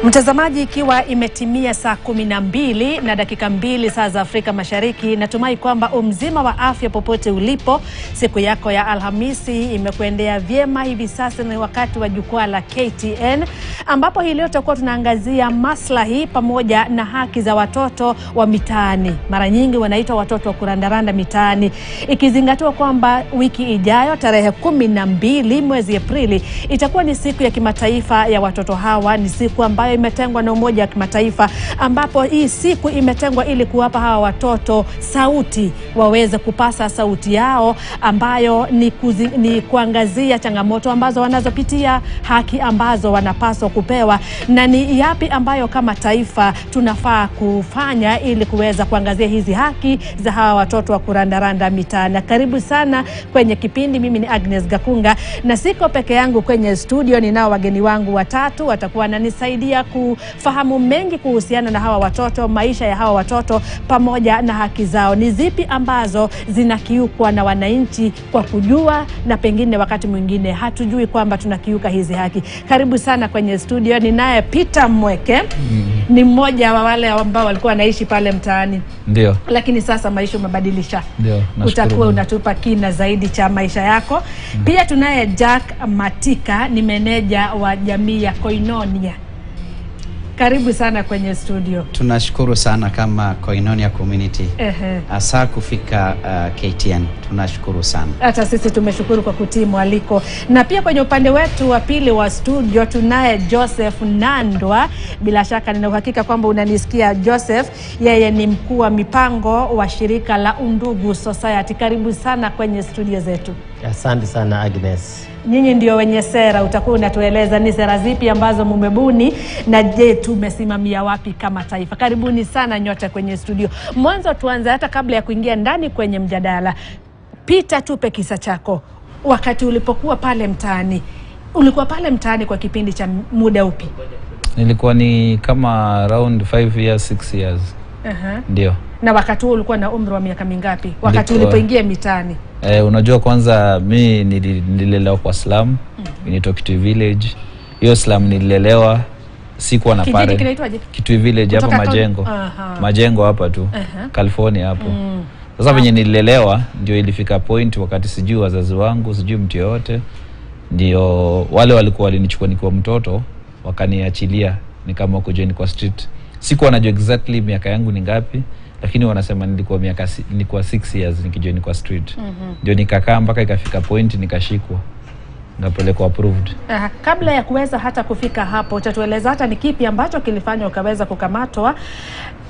Mtazamaji, ikiwa imetimia saa 12 na dakika 2 saa za Afrika Mashariki, natumai kwamba umzima wa afya popote ulipo. Siku yako ya Alhamisi imekuendea vyema. Hivi sasa ni wakati wa Jukwa la KTN, ambapo hii leo tutakuwa tunaangazia maslahi pamoja na haki za watoto wa mitaani. Mara nyingi wanaitwa watoto wa kurandaranda mitaani, ikizingatiwa kwamba wiki ijayo tarehe 12 mwezi Aprili itakuwa ni siku ya kimataifa ya watoto hawa. Ni siku ambayo imetengwa na Umoja wa Kimataifa, ambapo hii siku imetengwa ili kuwapa hawa watoto sauti, waweze kupasa sauti yao, ambayo ni kuangazia changamoto ambazo wanazopitia, haki ambazo wanapaswa kupewa, na ni yapi ambayo kama taifa tunafaa kufanya ili kuweza kuangazia hizi haki za hawa watoto wa kurandaranda mitaani. Karibu sana kwenye kipindi. Mimi ni Agnes Gakunga na siko peke yangu kwenye studio. Ninao wageni wangu watatu, watakuwa wananisaidia kufahamu mengi kuhusiana na hawa watoto, maisha ya hawa watoto pamoja na haki zao. Ni zipi ambazo zinakiukwa na wananchi kwa kujua, na pengine wakati mwingine hatujui kwamba tunakiuka hizi haki. Karibu sana kwenye studio. Ninaye Peter Mweke. Ni mmoja wa wale ambao walikuwa wanaishi pale mtaani. Ndio. Lakini sasa maisha umebadilisha. Ndio. Utakuwa unatupa kina zaidi cha maisha yako. Pia tunaye Jack Matika, ni meneja wa jamii ya Koinonia. Karibu sana kwenye studio. Tunashukuru sana kama Koinonia community. Asa kufika KTN. Tunashukuru sana. Hata sisi tumeshukuru kwa kutii mwaliko. Na pia kwenye upande wetu wa pili wa studio tunaye Joseph Nandwa. Bila shaka nina uhakika kwamba unanisikia Joseph. Yeye ni mkuu wa mipango wa shirika la Undugu Society. Karibu sana kwenye studio zetu. Asante sana Agnes. Nyinyi ndio wenye sera, utakuwa unatueleza ni sera zipi ambazo mmebuni, na je tumesimamia wapi kama taifa. Karibuni sana nyote kwenye studio. Mwanzo tuanze, hata kabla ya kuingia ndani kwenye mjadala, Peter, tupe kisa chako. Wakati ulipokuwa pale mtaani, ulikuwa pale mtaani kwa kipindi cha muda upi? Nilikuwa ni kama around 5 years 6 years. Ndio. Na wakati huo ulikuwa na umri wa miaka mingapi wakati ulipoingia mitaani? Unajua, kwanza mimi nililelewa kwa slum, inaitwa Kitui Village. Hiyo slum nililelewa, sikuwa na parent. Kinaitwaje? Kitui Village hapa Majengo. Majengo hapa tu. California hapo. Sasa venye nililelewa ndio ilifika point wakati sijui wazazi wangu, sijui mtu yote, ndio wale walikuwa walinichukua nikiwa mtoto, wakaniachilia nikaamua kujoin kwa street. Sikuwa najua exactly miaka yangu ni ngapi, lakini wanasema nilikuwa 6 years nikijoin kwa street. Ndio nikakaa mpaka ikafika point nikashikwa, napelekwa approved. Kabla ya kuweza hata kufika hapo, utatueleza hata ni kipi ambacho kilifanya ukaweza kukamatwa?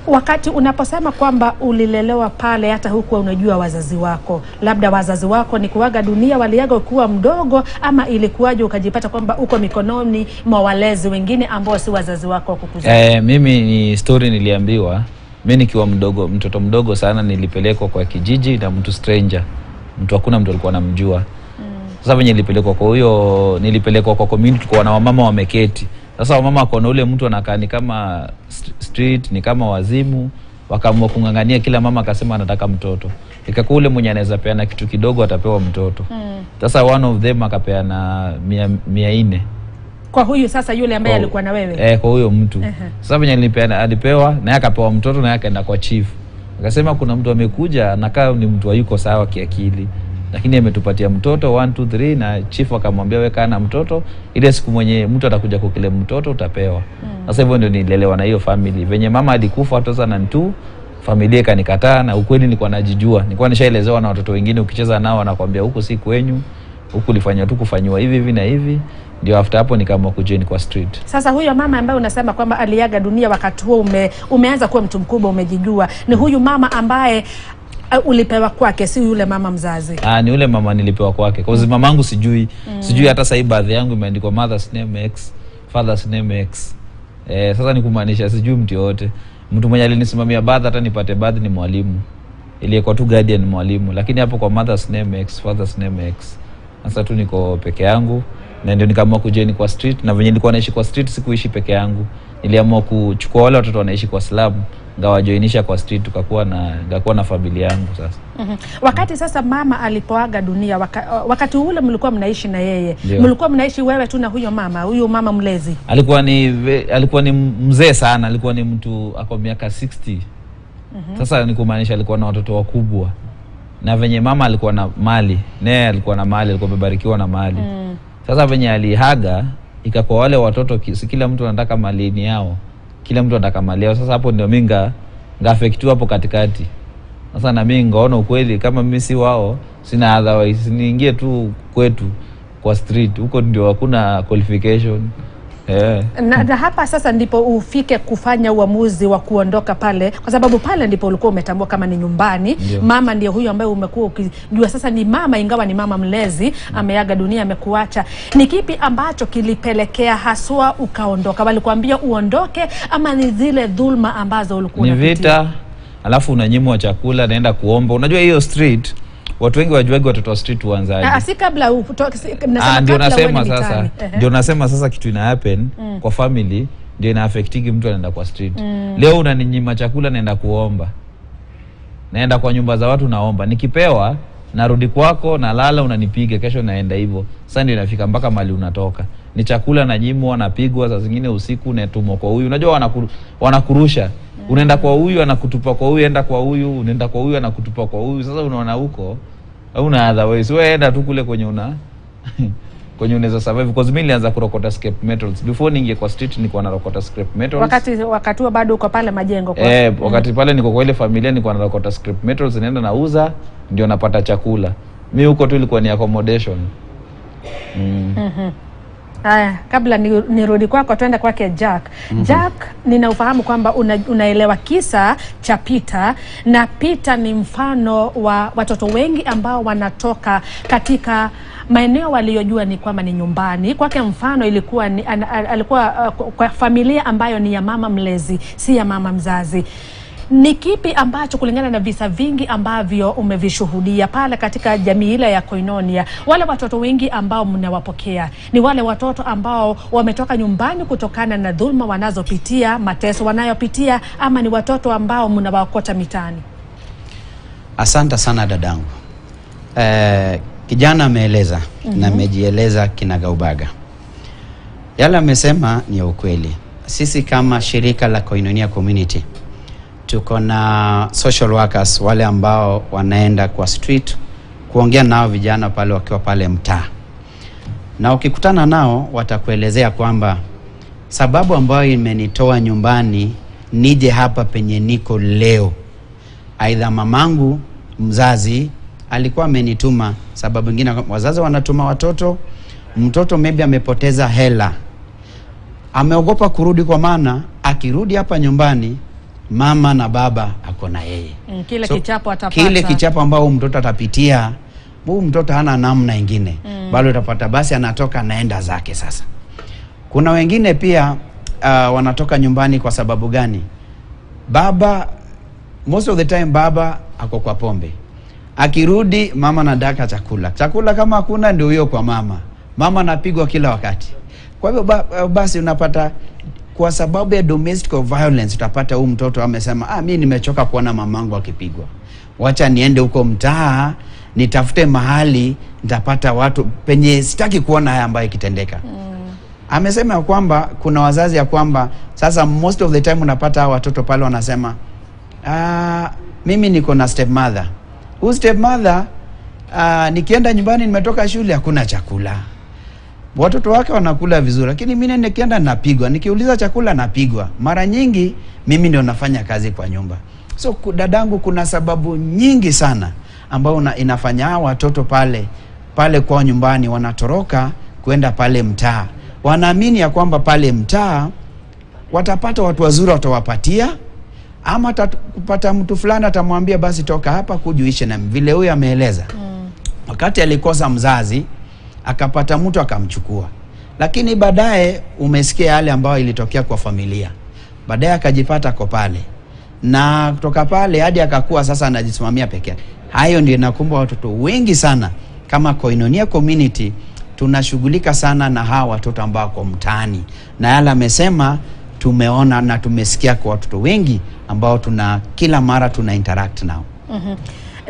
Wakati unaposema kwamba ulilelewa pale, hata huku unajua wazazi wako, labda wazazi wako ni kuaga dunia, waliaga ukiwa mdogo, ama ilikuwaje ukajipata kwamba uko mikononi mwa walezi wengine ambao si wazazi wako kukuzaa? Mimi ni story niliambiwa. Mimi nikiwa mtoto mdogo sana, nilipelekwa kwa kijiji na mtu stranger. Hakuna mtu alikuwa anamjua. Sasa venye nilipelekwa kwa huyo, nilipelekwa kwa community kwa wamama wameketi. Sasa wamama wakaona ule mtu anakaa ni kama street, ni kama wazimu, wakaamua kungangania. Kila mama akasema anataka mtoto. Ikakuwa ule mwenye anaweza peana kitu kidogo atapewa mtoto. Sasa one of them akapeana 400 kwa huyu sasa yule ambaye alikuwa na wewe. Kwa huyo mtu. Sasa venye alipewa na akapewa mtoto, na akaenda kwa chief. Akasema kuna mtu amekuja anakaa ni mtu hayuko sawa kiakili, lakini ametupatia mtoto 1 2 3, na chief akamwambia weka na mtoto, ile siku mwenye mtu atakuja kukile mtoto utapewa. Sasa hivyo ndio nilelewa na hiyo family. Venye mama alikufa 2002, familia kanikataa, na ukweli nilikuwa najijua. Nilikuwa nishaelezewa na watoto wengine, ukicheza nao wanakuambia huko si kwenyu, huko ulifanywa tu kufanywa hivi na hivi. Ndio after hapo nikaamua kujoin kwa street. Sasa huyo mama ambaye unasema kwamba aliaga dunia wakati huo umeanza kuwa mtu mkubwa, umejijua, ni huyu mama ambaye ulipewa kwake, si yule mama mzazi? Ni yule mama nilipewa kwake. Kwa sababu mamangu sijui hata sasa baadhi yangu imeandikwa mother's name X, father's name X. Sasa ni kumaanisha sijui mtu yote. Mtu mwenye alinisimamia baadhi hata nipate baadhi ni mwalimu. Ilikuwa tu guardian mwalimu, lakini hapo kwa mother's name X, father's name X. Sasa tu niko peke yangu, na ndio nikaamua kujoin kwa street. Na venye nilikuwa naishi kwa street sikuishi peke yangu. niliamua kuchukua wale watoto wanaishi kwa slum ngawajoinisha kwa street, tukakuwa na familia yangu sasa. Wakati sasa mama alipoaga dunia, wakati ule mlikuwa mnaishi na yeye, mlikuwa mnaishi wewe tu na huyo mama mlezi? Alikuwa ni mzee sana, alikuwa ni mtu ako miaka 60. Sasa ni kumaanisha alikuwa na watoto wakubwa, na venye mama alikuwa na mali, naye alikuwa na mali, alikuwa amebarikiwa na mali. Sasa venye alihaga ikakuwa wale watoto kila mtu anataka mali yao, kila mtu anataka mali yao. Sasa hapo ndio mimi ngafektiwa hapo katikati. Sasa na mimi ngaona ukweli kama mimi si wao, sina otherwise niingie tu kwetu kwa street, huko ndio hakuna qualification. Na hapa sasa ndipo ufike kufanya uamuzi wa kuondoka pale, kwa sababu pale ndipo ulikuwa umetambua kama ni nyumbani. Mama ndiye huyo ambaye umekuwa ukijua sasa ni mama, ingawa ni mama mlezi, ameaga dunia, amekuacha. Ni kipi ambacho kilipelekea haswa ukaondoka? Walikwambia uondoke ama ni zile dhulma ambazo ulikuwa unapitia? Ni vita, alafu unanyimwa chakula, naenda kuomba. Unajua hiyo street watu wengi wajuagi watoto wa street huanzaje. Si kabla ndio nasema sasa. Ndio nasema sasa kitu ina happen kwa family ndio ina affectiki mtu anaenda kwa street. Leo unaninyima chakula, naenda kuomba. Naenda kwa nyumba za watu naomba. Nikipewa narudi kwako na lala, unanipiga, kesho naenda hivyo. Sasa ndio inafika mpaka mali unatoka. Ni chakula na nyimwa, napigwa, saa zingine usiku netumwa kwa huyu. Unajua wanakurusha. Unaenda kwa huyu anakutupa kwa huyu, enda kwa huyu, unaenda kwa huyu anakutupa kwa huyu. Sasa unaona huko hauna otherwise, wewe enda tu kule kwenye kwenye unaweza survive. Because mimi nilianza kurokota scrap metals before ninge kwa street, nilikuwa narokota scrap metals. Wakati huo bado uko pale majengo kwa wakati pale niko kwa ile familia nilikuwa narokota scrap metals, naenda nauza ndio napata chakula. Mimi huko tu ilikuwa ni accommodation. Haya, kabla nirudi kwako tuende kwake Jack. Jack, ninaufahamu kwamba unaelewa kisa cha Peter, na Peter ni mfano wa watoto wengi ambao wanatoka katika maeneo waliyojua ni kwamba ni nyumbani. Kwake mfano ilikuwa alikuwa kwa familia ambayo ni ya mama mlezi, si ya mama mzazi. Ni kipi ambacho kulingana na visa vingi ambavyo umevishuhudia pale katika jamii ile ya Koinonia, wale watoto wengi ambao mnawapokea ni wale watoto ambao wametoka nyumbani kutokana na dhulma wanazopitia, mateso wanayopitia, ama ni watoto ambao mnawaokota mitaani? Asante sana dadangu. Kijana ameeleza na amejieleza kinagaubaga. Yale amesema ni ukweli. Sisi kama shirika la Koinonia Community tuko na social workers, wale ambao wanaenda kwa street kuongea nao vijana pale wakiwa pale mtaa. Na ukikutana nao watakuelezea kwamba sababu ambayo imenitoa nyumbani nije hapa penye niko leo, aidha mamangu mzazi alikuwa amenituma. Sababu nyingine wazazi wanatuma watoto, mtoto maybe amepoteza hela, ameogopa kurudi, kwa maana akirudi hapa nyumbani mama na baba ako na yeye. Kile kichapo atapata. Kile kichapo ambao mtoto atapitia, mtoto hana namna nyingine. Bado utapata, basi anatoka naenda zake. Sasa kuna wengine pia wanatoka nyumbani kwa sababu gani? Baba, most of the time baba ako kwa pombe. Akirudi mama nadaka chakula kama hakuna ndio hiyo kwa mama anapigwa kila wakati. Kwa hivyo basi unapata kwa sababu ya domestic violence utapata huyu mtoto amesema mimi nimechoka kuona mamangu akipigwa, wacha niende huko mtaa nitafute mahali nitapata watu penye sitaki kuona haya ambayo kitendeka. Amesema kwamba kuna wazazi ya kwamba sasa most of the time unapata watoto pale wanasema mimi niko na stepmother. Huyu stepmother nikienda nyumbani nimetoka shule hakuna chakula. Watoto wake wanakula vizuri, lakini mimi nikienda napigwa, nikiuliza chakula napigwa. Mara nyingi mimi ndio nafanya kazi kwa nyumba. So dadangu, kuna sababu nyingi sana ambao inafanya watoto pale kwa nyumbani wanatoroka kwenda pale mtaa. Wanaamini ya kwamba pale mtaa watapata watu wazuri watawapatia, ama kupata mtu fulani atamwambia basi toka hapa kujuishe na vile huyu ameeleza. Wakati alikosa mzazi akapata mtu akamchukua, lakini baadaye umesikia yale ambayo ilitokea kwa familia. Baadaye akajipata kwa pale, na kutoka pale hadi akakuwa sasa anajisimamia peke yake. Hayo ndio nakumba watoto wengi sana. Kama Koinonia Community tunashughulika sana na hawa watoto ambao kwa mtaani, na yale amesema tumeona na tumesikia kwa watoto wengi ambao kila mara tuna interact nao.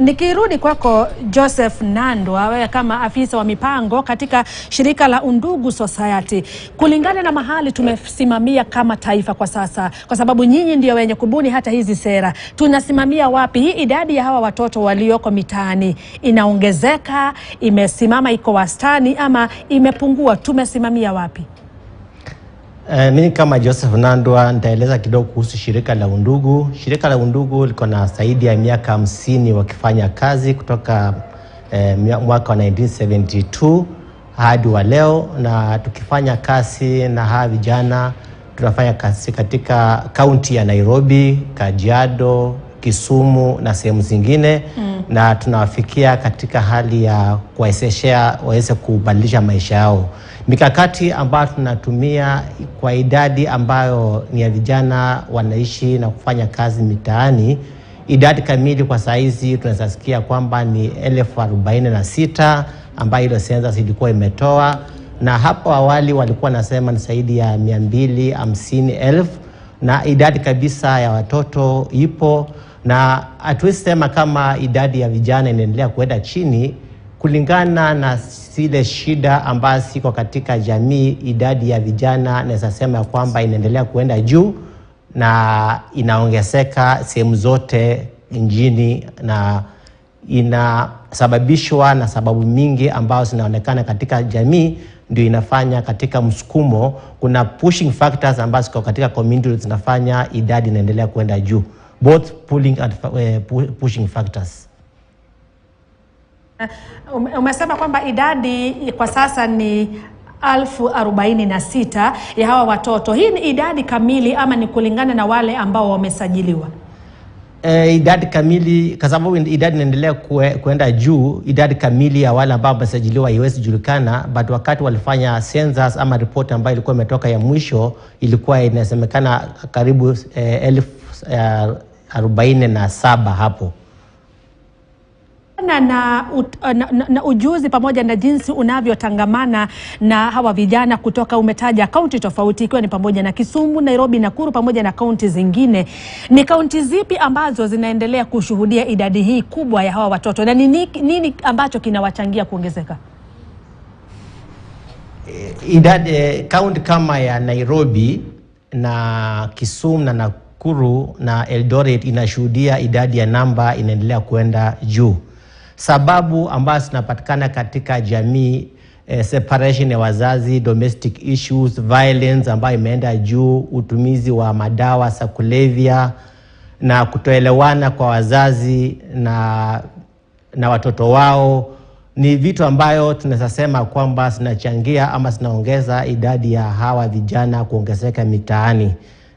Nikirudi kwako Joseph Nandwa, wewe kama afisa wa mipango katika shirika la Undugu Society, kulingana na mahali tumesimamia kama taifa kwa sasa, kwa sababu nyinyi ndio wenye kubuni hata hizi sera, tunasimamia wapi? Hii idadi ya hawa watoto walioko mitaani inaongezeka, imesimama, iko wastani ama imepungua? Tumesimamia wapi? Mimi kama Joseph Nandwa nitaeleza kidogo kuhusu shirika la Undugu. Shirika la Undugu liko na zaidi ya miaka 50 wakifanya kazi kutoka mwaka wa 1972 hadi wa leo, na tukifanya kazi na hawa vijana. Tunafanya kazi katika kaunti ya Nairobi, Kajiado, Kisumu na sehemu zingine, na tunawafikia katika hali ya kuwawezesha waweze kubadilisha maisha yao. Mikakati ambayo tunatumia kwa idadi ambayo ni ya vijana wanaishi na kufanya kazi mitaani, idadi kamili kwa saizi tunaweza sikia kwamba ni 1046 ambayo ile census ilikuwa imetoa, na hapo awali walikuwa nasema ni zaidi ya 250,000, na idadi kabisa ya watoto ipo, na hatuwezi sema kama idadi ya vijana inaendelea kwenda chini. Kulingana na zile shida ambazo ziko katika jamii, idadi ya vijana naweza sema kwamba inaendelea kuenda juu na inaongezeka sehemu zote nchini, na inasababishwa na sababu mingi ambazo zinaonekana katika jamii, ndio inafanya katika msukumo. Kuna pushing factors ambazo ziko katika community zinafanya idadi inaendelea kuenda juu, both pulling and pushing factors. Umesema kwamba idadi kwa sasa ni 1046 ya hawa watoto. Hii ni idadi kamili ama ni kulingana na wale ambao wamesajiliwa? Idadi kamili, kwa sababu idadi inaendelea kuenda juu, idadi kamili ya wale ambao wamesajiliwa haiwezi julikana, but wakati walifanya census ama report ambayo ilikuwa imetoka ya mwisho, ilikuwa inasemekana karibu 1047 hapo. Na ujuzi pamoja na jinsi unavyotangamana na hawa vijana kutoka, umetaja kaunti tofauti ikiwa ni pamoja na Kisumu, Nairobi, Nakuru pamoja na kaunti zingine, ni kaunti zipi ambazo zinaendelea kushuhudia idadi hii kubwa ya hawa watoto, na nini ambacho kinawachangia kuongezeka? Idadi kaunti kama ya Nairobi na Kisumu na Nakuru na Eldoret inashuhudia idadi ya namba inaendelea kuenda juu. Sababu ambazo zinapatikana katika jamii, separation ya wazazi, domestic issues, violence ambayo imeenda juu, utumizi wa madawa za kulevya na kutoelewana kwa wazazi na watoto wao, ni vitu ambayo tunaweza sema kwamba zinachangia ama zinaongeza idadi ya hawa vijana kuongezeka mitaani.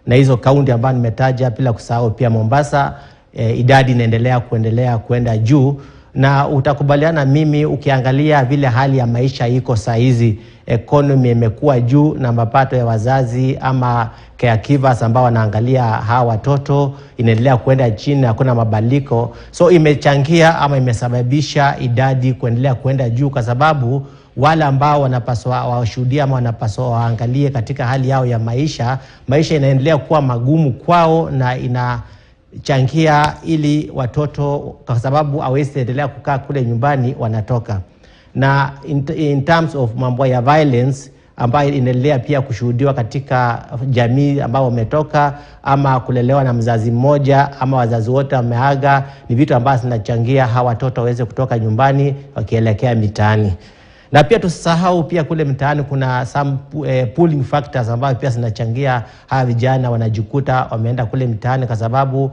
Na hizo kaunti ambazo nimetaja, bila kusahau pia Mombasa, idadi inaendelea kuenda juu. Na utakubaliana mimi, ukiangalia vile hali ya maisha iko saa hizi, economy imekuwa juu na mapato ya wazazi ama caregivers ambao wanaangalia hawa watoto inaendelea kuenda chini, hakuna mabadiliko. So imechangia ama imesababisha idadi kuendelea kuenda juu, kwa sababu wale ambao wanapaswa washuhudia ama wanapaswa waangalie katika hali yao ya maisha inaendelea kuwa magumu kwao, na inachangia ili watoto, kwa sababu hawezi endelea kukaa kule nyumbani, wanatoka. Na in terms of mambo ya violence ambayo inaendelea pia kushuhudiwa katika jamii ambao wametoka ama kulelewa na mzazi mmoja ama wazazi wote wameaga, ni vitu ambavyo zinachangia hawa watoto waweze kutoka nyumbani wakielekea mitaani. Na pia tusahau pia kule mtaani kuna some pulling factors ambayo pia zinachangia hawa vijana wanajikuta wameenda kule mtaani, kwa sababu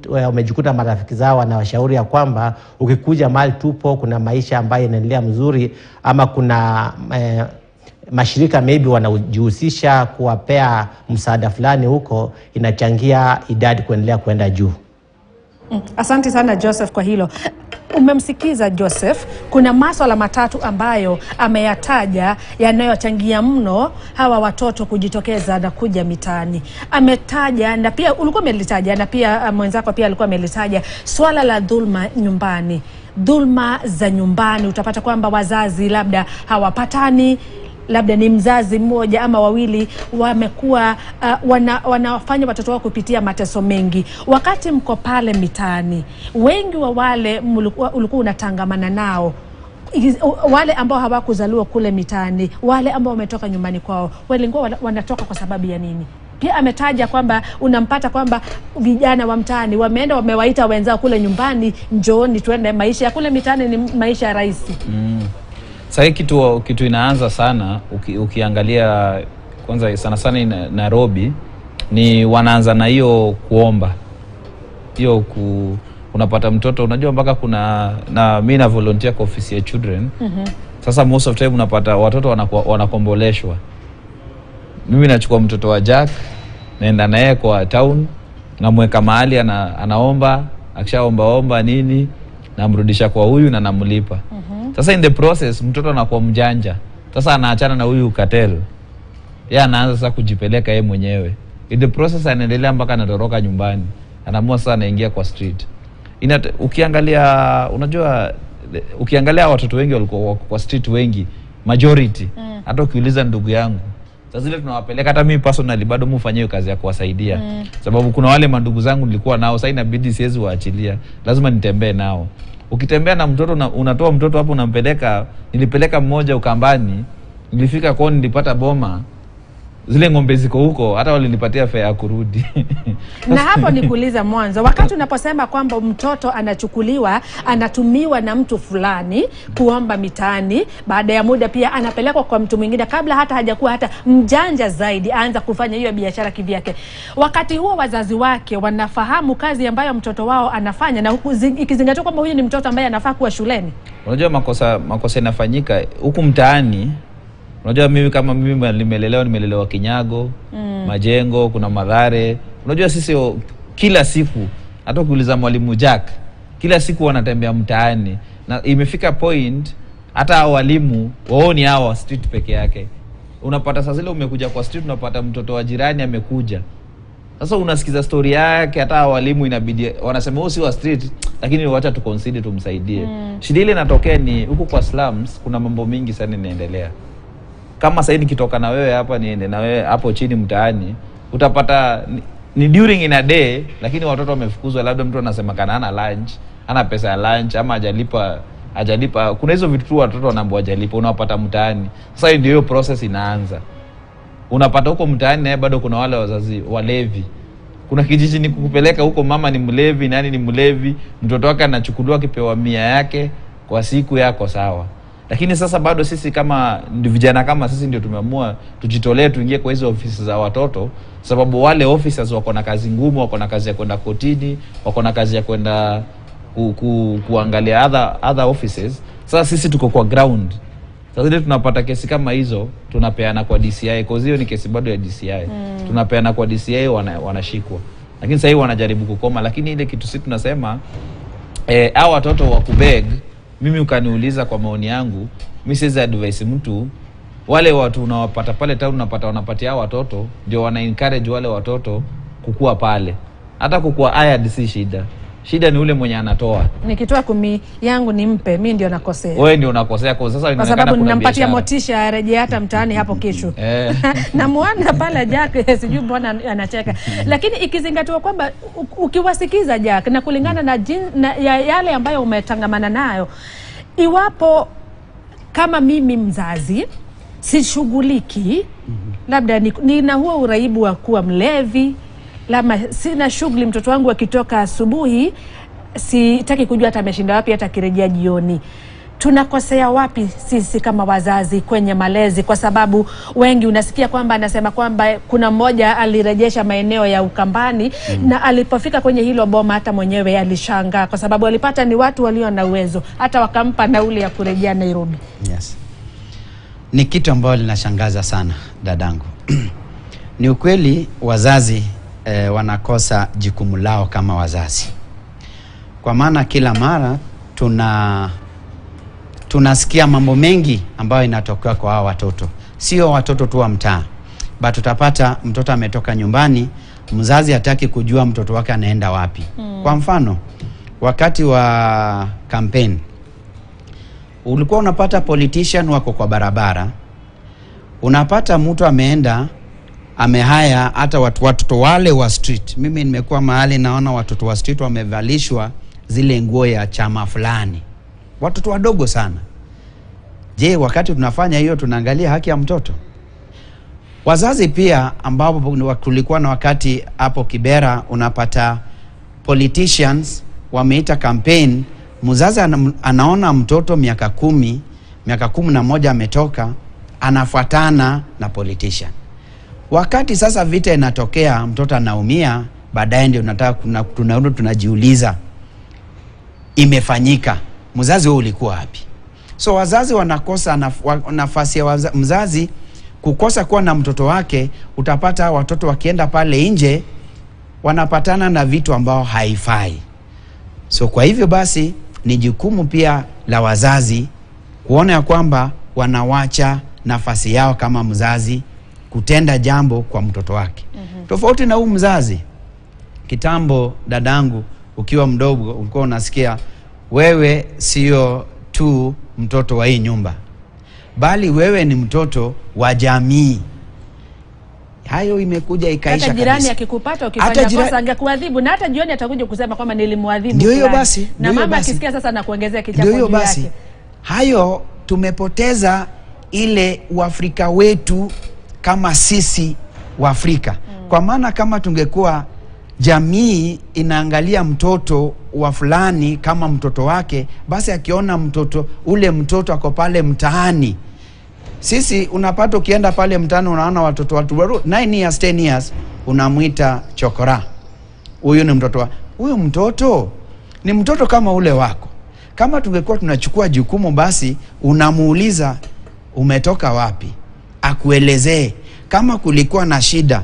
wamejikuta marafiki zao wanawashauri ya kwamba ukikuja mahali tupo kuna maisha ambayo inaendelea mzuri, ama kuna mashirika maybe wanajihusisha kuwapea msaada fulani huko, inachangia idadi kuendelea kwenda juu. Asante sana Joseph kwa hilo. Umemsikiza Joseph, kuna masuala matatu ambayo ameyataja yanayochangia mno hawa watoto kujitokeza na kuja mitaani. Ametaja, na pia ulikuwa umelitaja, na pia mwenzako pia alikuwa amelitaja, swala la dhulma nyumbani. Dhulma za nyumbani, utapata kwamba wazazi labda hawapatani, labda ni mzazi mmoja ama wawili wamekuwa wanafanya watoto wao kupitia mateso mengi. Wakati mko pale mitaani, wengi wa wale ulikuwa unatangamana nao, wale ambao hawakuzaliwa kule mitaani, wale ambao wametoka nyumbani kwao, walikuwa wanatoka kwa sababu ya nini? Pia ametaja kwamba unampata kwamba vijana wa mtaani wameenda wamewaita wenzao kule nyumbani, njooni tuende, maisha ya kule mitaani ni maisha rahisi. Sasa kitu inaanza sana ukiangalia kwanza sana sana Nairobi, ni wanaanza na hiyo kuomba. Hiyo unapata mtoto, unajua mpaka kuna na mimi na volunteer kwa ofisi ya children. Sasa most of time unapata watoto wanakomboleshwa. Mimi nachukua mtoto wa Jack, naenda naye kwa town, namweka mahali anaomba, akishaomba nini, namrudisha kwa huyu na namlipa. Sasa in the process mtoto anakuwa mjanja. Sasa anaachana na huyu cartel. Yeye anaanza sasa kujipeleka yeye mwenyewe. In the process anaendelea mpaka anatoroka nyumbani. Anaamua sasa anaingia kwa street. Ukiangalia, unajua ukiangalia watoto wengi walikuwa kwa street wengi, majority. Hata ukiuliza ndugu yangu, sasa zile tunawapeleka, hata mimi personally bado mufanyie kazi ya kuwasaidia. Sababu kuna wale mandugu zangu nilikuwa nao, sasa inabidi siwezi waachilia. Lazima nitembee nao. Ukitembea na mtoto na unatoa mtoto hapo unampeleka, nilipeleka mmoja Ukambani, nilifika kwao nilipata boma, zile ng'ombe ziko huko, hata walinipatia fare ya kurudi. Na hapo nikuuliza mwanzo, wakati unaposema kwamba mtoto anachukuliwa, anatumiwa na mtu fulani kuomba mitaani, baada ya muda pia anapelekwa kwa mtu mwingine, kabla hata hajakuwa hata mjanja zaidi aanza kufanya hiyo biashara kivyake. Wakati huo wazazi wake wanafahamu kazi ambayo mtoto wao anafanya, na ikizingatiwa kwamba huyu ni mtoto ambaye anafaa kuwa shuleni. Unajua makosa inafanyika huku mtaani. Unajua mimi kama mimi nimelelewa Kinyago, Majengo, kuna Mathare. Unajua sisi kila siku, hata ukiuliza mwalimu Jack, kila siku wanatembea mtaani. Na imefika point hata walimu waoni hawa street peke yake. Unapata sasa zile umekuja kwa street, unapata mtoto wa jirani amekuja. Sasa unasikiza story yake, hata walimu inabidi wanasema si wa street, lakini wacha tu consider tumsaidie. Shida ile inatokea ni huko kwa slums, kuna mambo mingi sana inaendelea. Kama sasa nikitoka na wewe hapa niende na wewe hapo chini mtaani, utapata ni during in a day, lakini watoto wamefukuzwa, labda mtu anasema kana hana lunch, hana pesa ya lunch, ama hajalipa. Kuna hizo vitu tu watoto wanaambiwa hajalipa, unapata mtaani. Sasa ndio hiyo process inaanza. Unapata huko mtaani naye bado kuna wale wazazi walevi. Kuna kijiji ni kukupeleka huko, mama ni mlevi, nani ni mlevi, mtoto wake anachukuliwa kipewa 100 yake kwa siku yako sawa. Lakini sasa bado sisi kama vijana kama sisi ndio tumeamua tujitolee tuingie kwa hizo ofisi za watoto, sababu wale officers wako na kazi ngumu, wako na kazi ya kwenda kotini, wako na kazi ya kwenda kuangalia other offices. Sasa sisi tuko kwa ground. Sasa ile tunapata kesi kama hizo tunapeana kwa DCI, kwa hiyo ni kesi bado ya DCI. Tunapeana kwa DCI, wanashikwa. Lakini sasa hivi wanajaribu kukoma, lakini ile kitu sisi tunasema hao watoto wa kubeg, mimi ukaniuliza kwa maoni yangu, mimi siwezi advise mtu. Wale watu unawapata pale town, unapata wanapatia hao watoto, ndio wana encourage wale watoto kukua pale. Hata kukua hired si shida. Shida ni ule mwenye anatoa. Nikitoa 10 yangu nimpe, mimi ndio nakosea. Wewe ndio unakosea kwa sasa, kwa sababu ninampatia motisha arejea hata mtaani hapo kesho. Na muona pale Jack, sijui mbona anacheka. Lakini ikizingatiwa kwamba ukiwasikiza Jack na kulingana na yale ambayo umetangamana nayo, iwapo kama mimi mzazi sishughuliki, labda nina huo uraibu wa kuwa mlevi, lama sina shughuli, mtoto wangu akitoka asubuhi sitaki kujua hata ameshinda wapi, hata kirejea jioni, tunakosea wapi sisi kama wazazi kwenye malezi? Kwa sababu wengi unasikia kwamba anasema kwamba kuna mmoja alirejesha maeneo ya Ukambani, na alipofika kwenye hilo boma hata mwenyewe alishangaa, kwa sababu alipata ni watu walio na uwezo, hata wakampa nauli ya kurejea Nairobi. Yes. Ni kitu ambacho linashangaza sana dadangu. Ni ukweli wazazi wanakosa jukumu lao kama wazazi. Kwa maana kila mara tunasikia mambo mengi ambayo inatokea kwa hao watoto. Sio watoto tu wa mtaa, but utapata mtoto ametoka nyumbani, mzazi hataki kujua mtoto wake anaenda wapi. Kwa mfano, wakati wa campaign ulikuwa unapata politician wako kwa barabara, Unapata mtu ameenda amehaya hata watoto wale wa street. Mimi nimekuwa mahali naona watoto wa street wamevalishwa zile nguo ya chama fulani, watoto wadogo sana. Je, wakati tunafanya hiyo tunaangalia haki ya mtoto? Wazazi pia ambao tulikuwa na wakati hapo Kibera, unapata politicians wameita campaign, mzazi anaona mtoto miaka 11 ametoka, anafuatana na politician. Wakati sasa vita inatokea, mtoto anaumia, baadaye ndio tunajiuliza imefanyika, mzazi wewe ulikuwa wapi? So wazazi wanakosa nafasi ya mzazi kukosa kuwa na mtoto wake. Utapata watoto wakienda pale nje wanapatana na vitu ambao haifai. So kwa hivyo basi ni jukumu pia la wazazi kuona ya kwamba wanawacha nafasi yao kama mzazi kutenda jambo kwa mtoto wake. Tofauti na mzazi kitambo, dadangu, ukiwa mdogo ulikuwa unasikia wewe sio tu mtoto wa hii nyumba, bali wewe ni mtoto wa jamii. Hayo imekuja ikaisha. Hata jirani akikupata ukifanya kosa angekuadhibu, na hata jioni atakuja kusema kwamba nilimwadhibu. Ndio hiyo basi. Na mama akisikia sasa na kuongezea kichapo juu yake. Hayo tumepoteza ile Uafrika wetu kama sisi wa Afrika. Kwa maana kama tungekuwa jamii inaangalia mtoto wa fulani kama mtoto wake, basi akiona mtoto ako pale mtaani. Sisi unapata ukienda pale mtaani unaona watu 9 years 10 years unamuita chokora. Huyu ni mtoto huyu mtoto ni mtoto kama ule wako. Kama tungekuwa tunachukua jukumu, basi unamuuliza umetoka wapi, akuelezee. Kama kulikuwa na shida,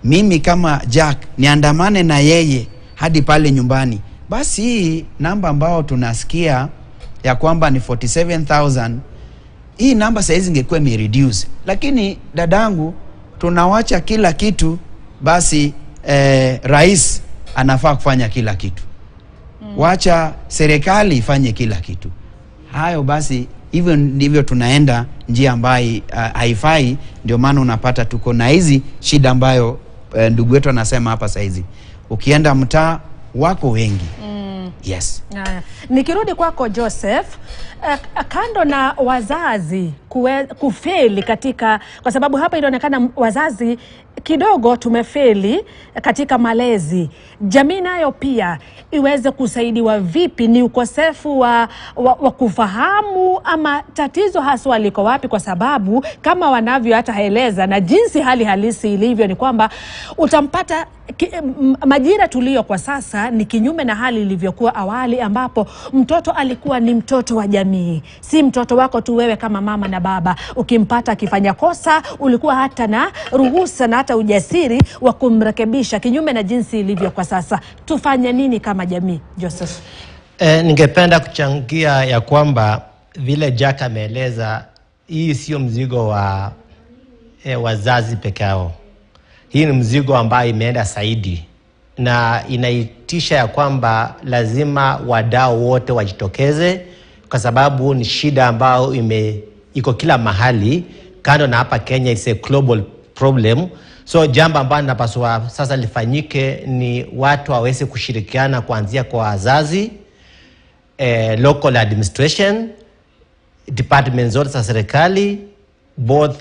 mimi kama Jack niandamane na yeye hadi pale nyumbani. Basi hii namba ambao tunasikia ya kwamba ni 47,000, hii namba saizi ingekuwa reduce. Lakini dadangu, tunawacha kila kitu, basi rais anafaa kufanya kila kitu. Wacha serikali ifanye kila kitu. Hayo basi, hivyo ndivyo tunaenda njia ambayo haifai. Ndio maana unapata tuko na hizi shida ambayo ndugu wetu anasema hapa saizi. Ukienda mtaa wako wengi. Yes. Nikirudi kwako Joseph, kando na wazazi kufeli katika, kwa sababu hapa inaonekana wazazi kidogo tumefeli katika malezi, jamii nayo pia iweze kusaidiwa vipi? Ni ukosefu wa kufahamu, ama tatizo haswa liko wapi? Kwa sababu kama wanavyo hata eleza na jinsi hali halisi ilivyo ni kwamba utampata majira tulio kwa sasa ni kinyume na hali ilivyokuwa awali, ambapo mtoto alikuwa ni mtoto wa jamii, si mtoto wako tu wewe kama mama na baba. Ukimpata akifanya kosa, ulikuwa hata na ruhusa na hata ujasiri wa kumrekebisha, kinyume na jinsi ilivyo kwa sasa. Tufanye nini kama jamii, Joseph? Ningependa kuchangia ya kwamba vile Jack ameeleza, hii sio mzigo wa wazazi peke yao. Hii ni mzigo ambayo imeenda zaidi, na inaitisha ya kwamba lazima wadau wote wajitokeze, kwa sababu ni shida ambayo iko kila mahali. Kando na hapa Kenya, it's a global problem. So jambo ambalo linapaswa sasa lifanyike ni watu waweze kushirikiana, kuanzia kwa wazazi, local administration, departments zote za serikali, both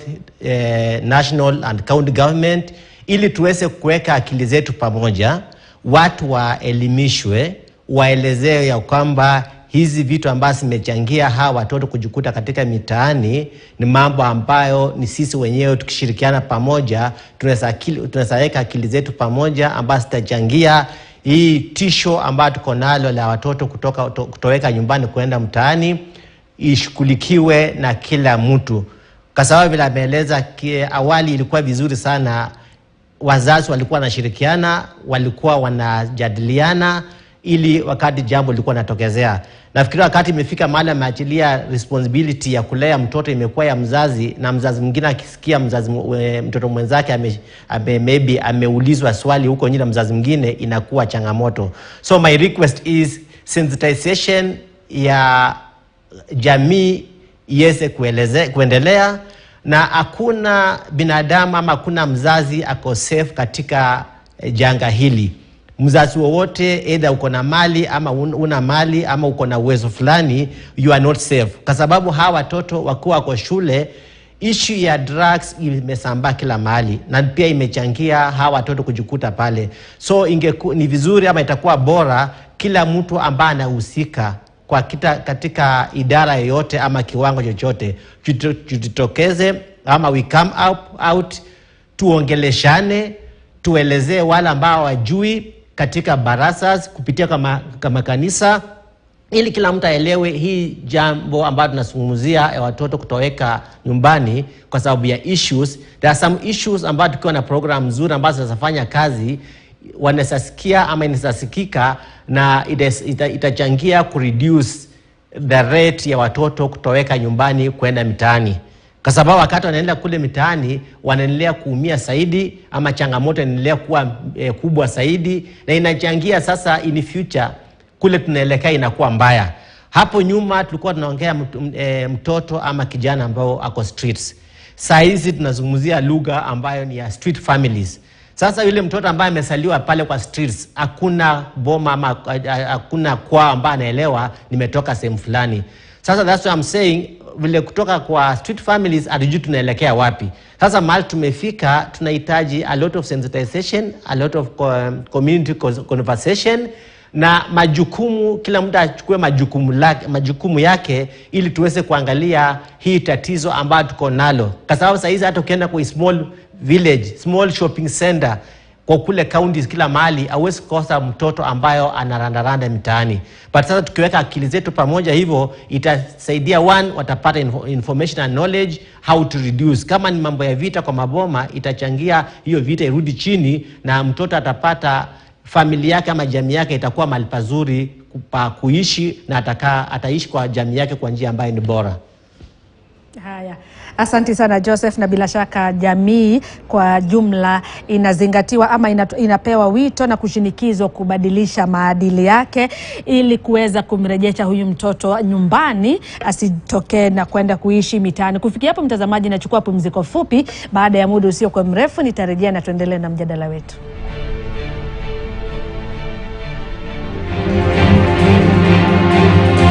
national and county government, ili tuweze kuweka akili zetu pamoja. Watu waelimishwe, waelezee ya kwamba hizi vitu ambazo zimechangia hawa watoto kujikuta katika mitaani ni mambo ambayo ni sisi wenyewe tukishirikiana pamoja tunaweza weka akili zetu pamoja, ambazo zitachangia hii tisho ambayo tuko nalo la watoto kutoweka nyumbani kwenda mtaani ishughulikiwe na kila mtu. Kwa sababu vile ameeleza awali, ilikuwa vizuri sana, wazazi walikuwa wanashirikiana, walikuwa wanajadiliana, ili wakati jambo lilikuwa linatokezea. Nafikiri wakati imefika mahali ameachilia responsibility ya kulea mtoto imekuwa ya mzazi, na mzazi mwingine akisikia mtoto mwenzake maybe ameulizwa swali huko nje na mzazi mwingine, inakuwa changamoto. So my request is sensitization ya jamii iweze kuendelea, na hakuna binadamu ama hakuna mzazi ako safe katika janga hili. Mzazi wowote, either uko na mali ama una mali ama uko na uwezo fulani, you are not safe. Kwa sababu hawa watoto wakiwa kwa shule, issue ya drugs imesambaa kila mahali na pia imechangia hawa watoto kujikuta pale. So ni vizuri ama itakuwa bora kila mtu ambaye anahusika kwa katika idara yoyote ama kiwango chochote tujitokeze, ama we come out tuongeleshane, tuelezee wale ambao wajui katika barasas kupitia kama kanisa, ili kila mtu aelewe hii jambo ambalo tunazungumzia ya watoto kutoweka nyumbani kwa sababu ya issues. There are some issues ambazo tukiwa na program nzuri ambazo zinafanya kazi wanasasikia ama inasasikika, na itachangia kureduce the rate ya watoto kutoweka nyumbani kwenda mitaani. Kwa sababu wakati wanaenda kule mitaani wanaendelea kuumia zaidi, ama changamoto inaendelea kuwa kubwa zaidi, na inachangia sasa in future kule tunaelekea inakuwa mbaya. Hapo nyuma tulikuwa tunaongea mtoto ama kijana ambao ako streets. Saa hizi tunazungumzia lugha ambayo ni ya street families. Sasa yule mtoto ambaye amesaliwa pale kwa streets, hakuna boma ama hakuna kwa ambaye anaelewa nimetoka sehemu fulani. Sasa that's what I'm saying, vile kutoka kwa street families hatujui tunaelekea wapi. Sasa mahali tumefika tunahitaji a lot of sensitization, a lot of community conversation, na majukumu, kila mtu achukue majukumu yake ili tuweze kuangalia hii tatizo ambayo tuko nalo. Kwa sababu sasa hizi hata ukienda kwa small village, small shopping center kwa kule counties kila mahali, hauwezi kosa mtoto ambayo anarandaranda mitaani. But sasa tukiweka akili zetu pamoja hivyo, itasaidia watapata information and knowledge how to reduce. Kama ni mambo ya vita kwa maboma, itachangia hiyo vita irudi chini, na mtoto atapata familia yake ama jamii yake itakuwa mahali pazuri pa kuishi, na ataishi kwa jamii yake kwa njia ambayo ni bora. Haya, asante sana Joseph, na bila shaka jamii kwa jumla inazingatiwa ama inapewa wito na kushinikizwa kubadilisha maadili yake ili kuweza kumrejesha huyu mtoto nyumbani, asitokee na kwenda kuishi mitaani. Kufikia hapo mtazamaji, nachukua pumziko fupi. Baada ya muda usio kwa mrefu nitarejea na tuendelee na mjadala wetu.